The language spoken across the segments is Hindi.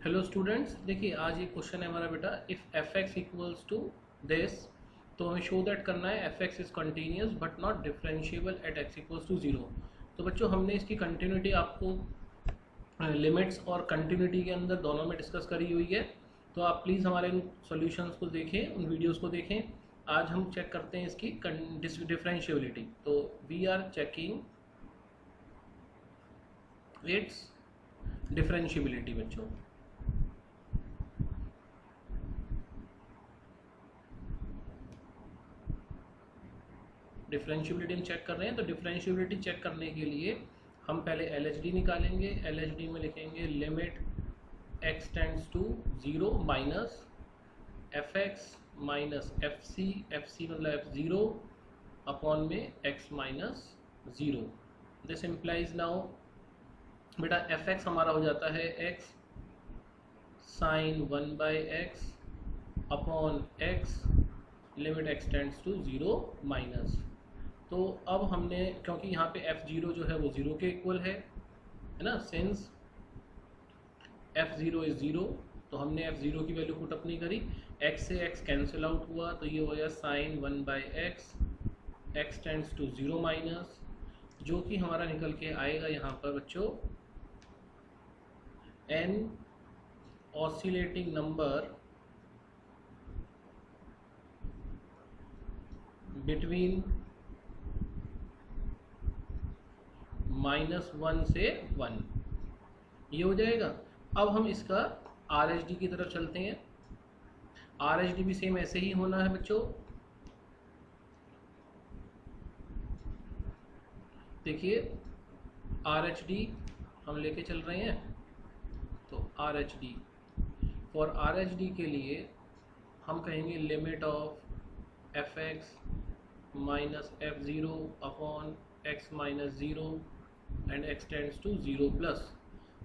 हेलो स्टूडेंट्स, देखिए आज ये क्वेश्चन है हमारा बेटा, if F x equals to this, तो हमें शो दैट करना है F X is continuous but not differentiable at X equals to zero. तो बच्चों हमने इसकी कंटिन्यूटी आपको लिमिट्स और कंटिन्यूटी के अंदर दोनों में डिस्कस करी हुई है। तो आप प्लीज़ हमारे उन सॉल्यूशंस को देखें, उन वीडियोस को देखें। आज हम चेक करते हैं इसकी डिफरेंशिएबिलिटी। तो we are checking its differentiability बच्चों। डिफरेंशिएबिलिटी हम चेक कर रहे हैं, तो डिफरेंशिएबिलिटी चेक करने के लिए हम पहले LHD निकालेंगे। LHD में लिखेंगे limit x tends to zero minus F x minus F C मतलब f0 अपॉन में x minus zero. This implies now बेटा एफ एक्स हमारा हो जाता है x sine 1/x upon x limit x tends to zero minus. तो अब हमने, क्योंकि यहाँ पे f0 जो है वो ज़ीरो के इक्वल है ना, सिंस f0 इज़ ज़ीरो, तो हमने f0 की वैल्यू पुट अप नहीं करी। x से x कैंसिल आउट हुआ, तो ये हो गया sine 1/x, x tends to zero minus, जो कि हमारा निकल के आएगा यहाँ पर बच्चों n ऑसिलेटिंग नंबर बिटवीन -1 से 1, ये हो जाएगा। अब हम इसका RHD की तरफ चलते हैं। RHD भी सेम ऐसे ही होना है बच्चों। देखिए RHD हम लेके चल रहे हैं, तो RHD, फॉर RHD के लिए हम कहेंगे limit of F x minus f0 upon x minus zero and x tends to zero plus.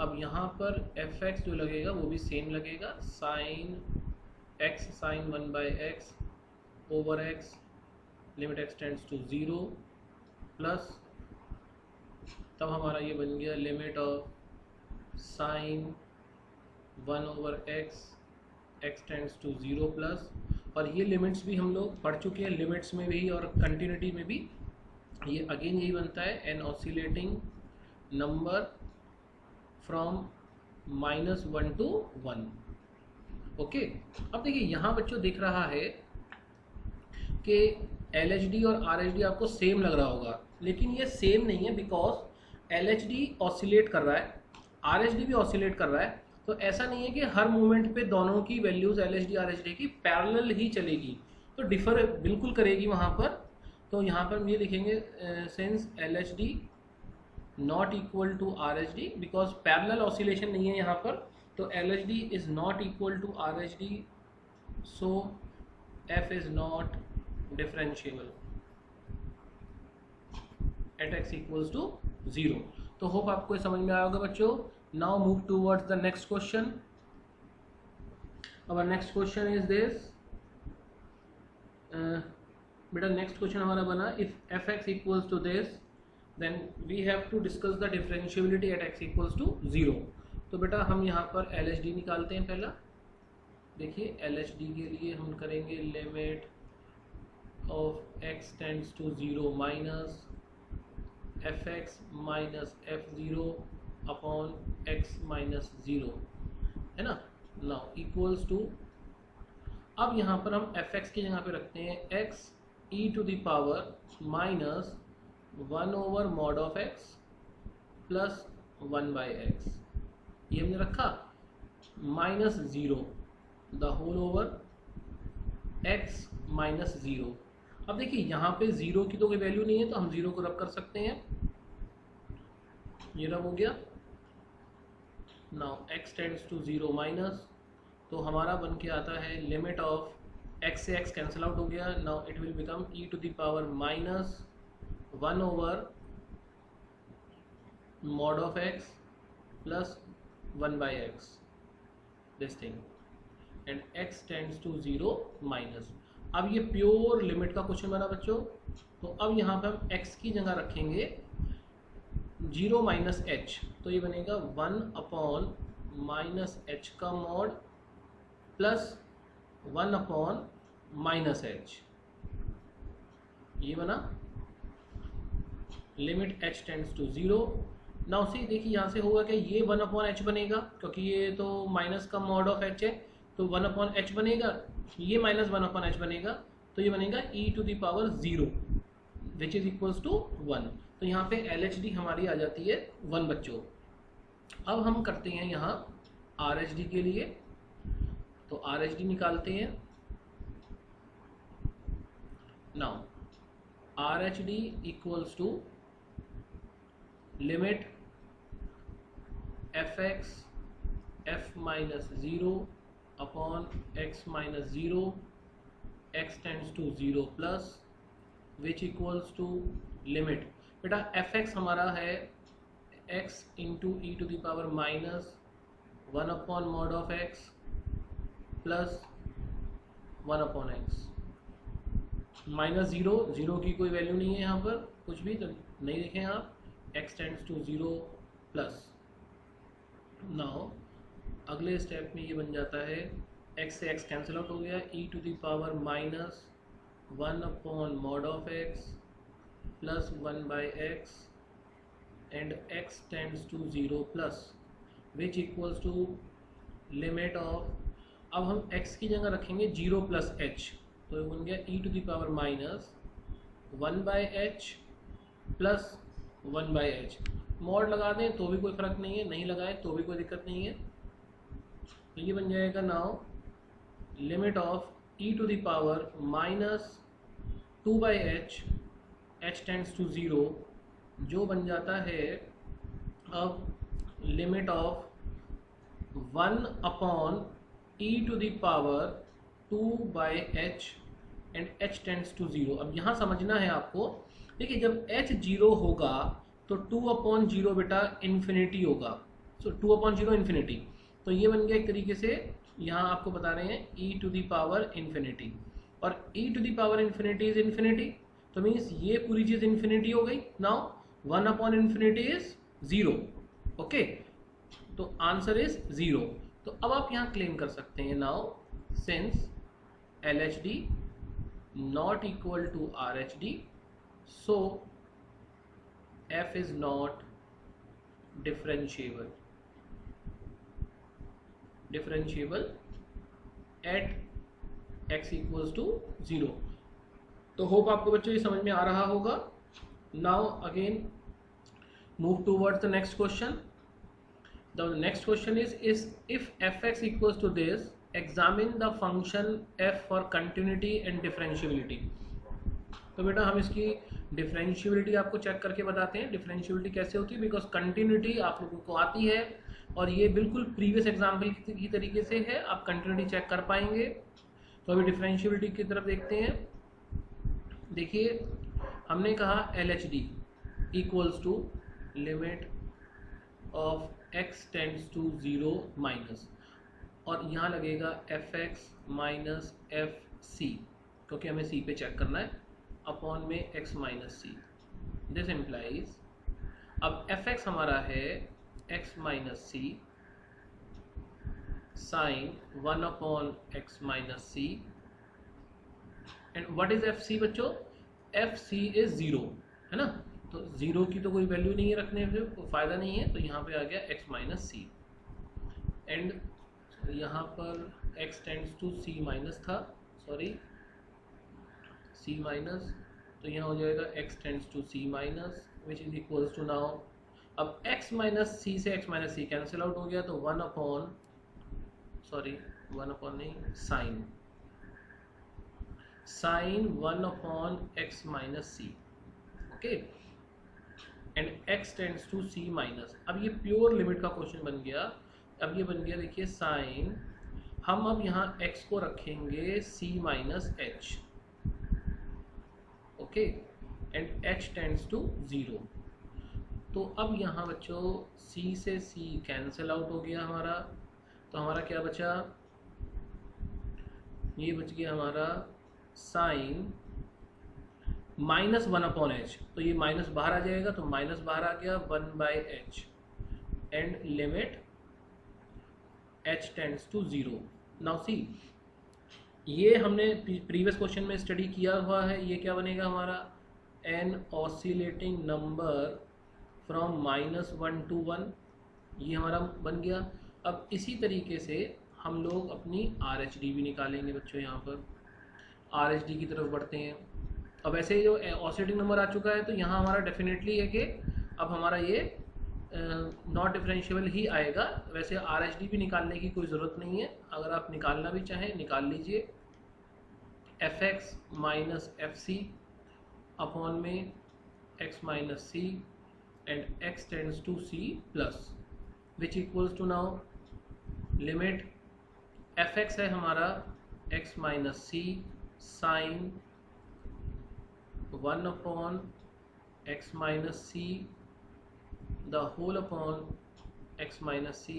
अब यहाँ पर एफ एक्स जो लगेगा वो भी सेम लगेगा, sine x sine 1/x over x limit x tends to zero plus, तब हमारा ये बन गया limit of sine 1/x x tends to zero plus. और ये लिमिट्स भी हम लोग पढ़ चुके हैं, लिमिट्स में भी और कंटिन्यूटी में भी ये अगेन यही बनता है, an oscillating number from -1 to 1। Okay, अब देखिए यहाँ बच्चों दिख रहा है कि LHD और RHD आपको सेम लग रहा होगा, लेकिन ये सेम नहीं है, बिकॉज LHD ऑसिलेट कर रहा है, RHD भी ऑसिलेट कर रहा है। तो ऐसा नहीं है कि हर मोमेंट पे दोनों की वैल्यूज LHD RHD की पैरेलल ही चलेगी, तो डिफर बिल्कुल करेगी वहाँ पर। तो यहाँ पर हम ये लिखेंगे since LHD not equal to RHD, because parallel oscillation नहीं है यहाँ पर, तो LHD is not equal to RHD, so F is not differentiable at x equals to zero. तो होप आपको ये समझ में आया होगा बच्चों। Now move towards the next question. Our next question is this, बेटा नेक्स्ट क्वेश्चन हमारा बना, if f x equals to this then we have to discuss the differentiability at x equals to zero. तो बेटा हम यहाँ पर LHD निकालते हैं पहला। देखिए LHD के लिए हम करेंगे limit of x tends to zero minus F x minus f0 upon x minus zero, है ना। नाउ इक्वल्स टू, अब यहाँ पर हम एफ एक्स की जगह पे रखते हैं x e to the power minus 1 over mod of x plus 1/x, ये हमने रखा, minus zero the whole over x minus zero. अब देखिए यहाँ पे ज़ीरो की तो कोई वैल्यू नहीं है, तो हम ज़ीरो को रब कर सकते हैं, ये रब हो गया। Now x tends to zero minus, तो हमारा बन के आता है लिमिट ऑफ x से x कैंसिल आउट हो गया, now it will become e to the power minus 1 over mod of x plus 1/x, this thing, and x tends to zero minus. अब ये प्योर लिमिट का क्वेश्चन बना बच्चों, तो अब यहाँ पे हम x की जगह रखेंगे 0 माइनस h, तो ये बनेगा 1 अपॉन माइनस एच का mod plus 1 upon minus h, ये बना limit h tends to 0। Now see देखिए यहाँ से होगा कि ये 1 अपॉन एच बनेगा, क्योंकि ये तो माइनस का मॉड ऑफ एच है, तो 1 अपॉन एच बनेगा, ये माइनस 1 अपॉन एच बनेगा, तो ये बनेगा e to the power 0 which is equals to 1। तो यहाँ पे LHD हमारी आ जाती है 1 बच्चों। अब हम करते हैं यहाँ RHD के लिए, तो RHD निकालते हैं। Now RHD equals to limit fx f माइनस 0 upon x minus 0 x tends to 0 plus which equals to limit, बेटा fx हमारा है x into e to the power minus 1 upon mod of x plus 1 upon x, minus 0, 0 की कोई वैल्यू नहीं है यहाँ पर, कुछ भी तो नहीं देखें आप, x tends to 0 plus. Now अगले स्टेप में ये बन जाता है x से x कैंसिल आउट हो गया, e to the power minus 1 upon mod of x plus 1 by x and x tends to 0 plus which equals to limit of, अब हम x की जगह रखेंगे 0 प्लस h, तो बन गया e to the power minus 1 by h plus 1 by h. Mod लगा दें तो भी कोई फ़र्क नहीं है, नहीं लगाए तो भी कोई दिक्कत नहीं है, तो ये बन जाएगा now limit of e to the power minus 2 by h h tends to 0, जो बन जाता है अब limit of 1 upon e to the power 2 by h and h tends to 0। अब यहाँ समझना है आपको, देखिए जब h 0 होगा तो 2 अपॉन 0 बेटा इन्फिनिटी होगा, सो 2 अपॉन 0 इन्फिनिटी, तो ये बन गया एक तरीके से, यहाँ आपको बता रहे हैं e to the power infinity, और e to the power infinity is infinity, तो मीन्स ये पूरी चीज़ इन्फिनिटी हो गई। Now 1 upon infinity is 0, okay, तो आंसर इज 0। तो अब आप यहाँ क्लेम कर सकते हैं now since LHD not equal to RHD, so f is not differentiable at x equals to 0। तो होप आपको बच्चों ये समझ में आ रहा होगा। Now again move towards the next question. The next question is if fx equals to this, examine the function f for continuity and differentiability। तो बेटा हम इसकी डिफरेंशियबिलिटी आपको चेक करके बताते हैं। डिफरेंशियबिलिटी कैसे होती है, बिकॉज कंटिन्यूटी आप लोगों को आती है और ये बिल्कुल प्रीवियस एग्जाम्पल की तरीके से है, आप कंटिन्यूटी चेक कर पाएंगे। तो अभी डिफरेंशियबिलिटी की तरफ देखते हैं। देखिए हमने कहा LHD equals to limit of x tends to 0 minus, और यहाँ लगेगा fx माइनस fc, क्योंकि हमें c पे चेक करना है, अपॉन में x minus c। This implies अब fx हमारा है x minus c sine 1 upon x minus c, and what is fc बच्चों, fc इज 0, है ना, तो 0 की तो कोई वैल्यू नहीं है रखने से, कोई फ़ायदा नहीं है, तो यहाँ पे आ गया x माइनस सी, एंड यहाँ पर x tends to c minus था, सॉरी c माइनस, तो यहाँ हो जाएगा x tends to c minus which is equals to, now अब x माइनस सी से x minus c cancel out हो गया, तो 1 अपॉन, सॉरी 1 अपॉन नहीं, sine 1 upon x minus c, okay, and x tends to c minus. अब ये प्योर लिमिट का क्वेश्चन बन गया। अब ये बन गया, देखिए साइन, हम अब यहाँ x को रखेंगे c minus h, okay, and h tends to 0। तो अब यहाँ बच्चों c से c कैंसिल आउट हो गया हमारा, तो हमारा क्या बचा, ये बच गया हमारा साइन माइनस 1 अपॉन एच, तो ये माइनस बाहर आ जाएगा, तो माइनस बाहर आ गया 1 by h, and limit h tends to 0। Now see, ये हमने प्रीवियस क्वेश्चन में स्टडी किया हुआ है। ये क्या बनेगा हमारा, an oscillating number from -1 to 1, ये हमारा बन गया। अब इसी तरीके से हम लोग अपनी RHD भी निकालेंगे बच्चों। यहाँ पर RHD की तरफ बढ़ते हैं। अब ऐसे जो ऑसिलेटिंग नंबर आ चुका है तो यहाँ हमारा डेफिनेटली है कि अब हमारा ये नॉट डिफरेंशिएबल ही आएगा। वैसे RHD भी निकालने की कोई ज़रूरत नहीं है, अगर आप निकालना भी चाहें निकाल लीजिए। fx माइनस fc अपॉन में x minus c and x tends to c plus, which equals to now limit fx है हमारा x minus c sine 1 upon x minus c the whole upon x minus c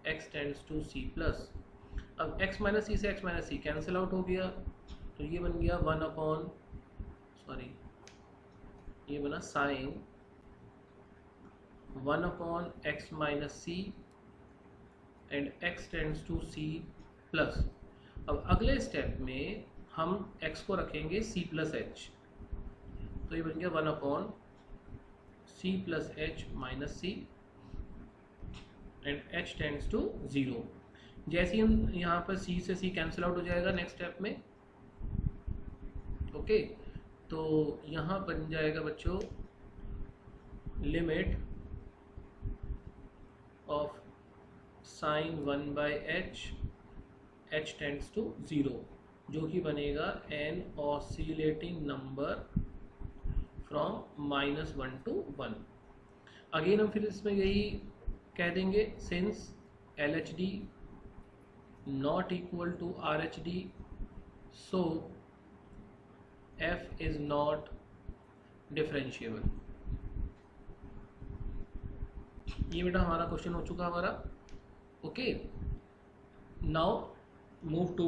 x tends to c plus. अब x माइनस सी से x minus c cancel out हो गया, तो ये बन गया 1 अपॉन ये बना sine 1 upon x minus c and x tends to c plus. अब अगले स्टेप में हम x को रखेंगे c प्लस एच, तो ये बन गया 1 upon c plus h minus c and h tends to 0। जैसे ही हम यहाँ पर c से c कैंसिल आउट हो जाएगा नेक्स्ट स्टेप में, ओके, तो यहाँ बन जाएगा बच्चों limit of sine 1 by h h tends to 0, जो कि बनेगा an oscillating number from -1 to 1। Again हम फिर इसमें यही कह देंगे, since LHD not equal to RHD, so f is not differentiable। ये बेटा हमारा क्वेश्चन हो चुका हमारा। Okay, now move to